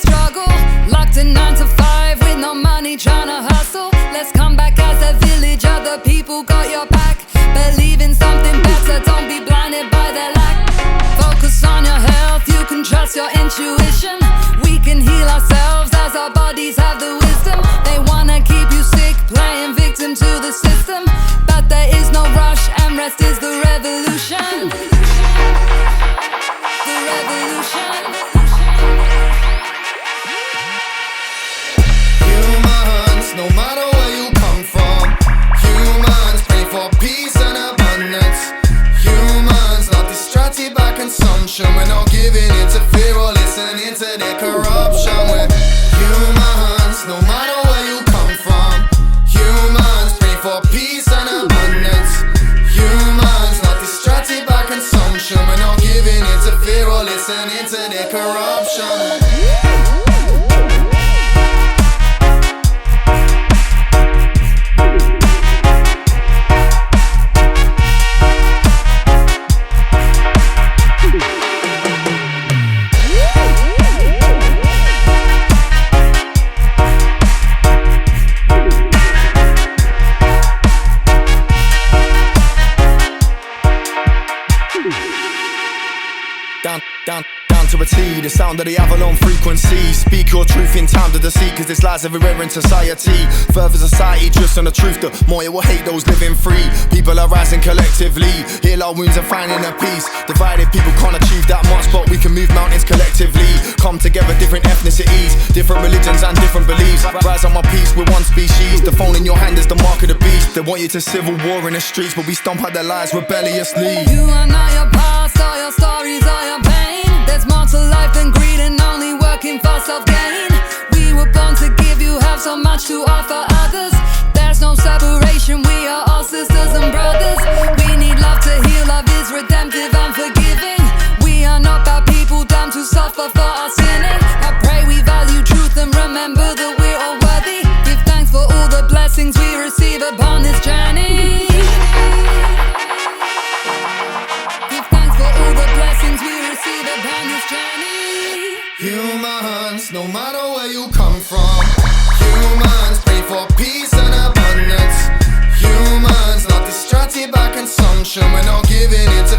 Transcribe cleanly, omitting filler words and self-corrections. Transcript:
struggle, locked in 9 to 5 with no money, trying to hustle. Let's come back as a village, other people got your back. Believe in something better, don't be blinded by their lack. Focus on your health, you can trust your intuition. We can heal ourselves as our bodies have the wisdom. They wanna keep you sick, playing victim to the system, but there is no rush and rest is the revolution. The revolution. Humans, no matter where you come from, humans pray for peace and abundance. Humans not distracted by consumption. We're not giving in to fear or listening to their corruption. We're humans, no matter where you come from, humans pray for peace and abundance. Humans not distracted by consumption. We're not giving in to fear or listening to their corruption. Down to a T, the sound of the Avalon frequency. Speak your truth in time to deceit, cause there's lies everywhere in society. Further society drifts on the truth, the more it will hate those living free. People are rising collectively, heal our wounds and finding a peace. Divided people can't achieve that much, but we can move mountains collectively. Come together, different ethnicities, different religions and different beliefs. Rise on my peace, we're one species. The phone in your hand is the mark of the beast. They want you to civil war in the streets, but we stomp out their lies rebelliously. You are not your past, or your stories, or your pain. There's more to life than greed and only working for self-gain. We were born to give, you have so much to offer others. There's no separation, we are all sisters and brothers. We need love to heal, love is redemptive and forgiving. We are not bad people damned to suffer for our sinning. I pray we value truth and remember that we're all worthy. Give thanks for all the blessings we receive upon this journey. Humans, no matter where you come from, humans pray for peace and abundance. Humans not distracted by consumption. We're not giving in to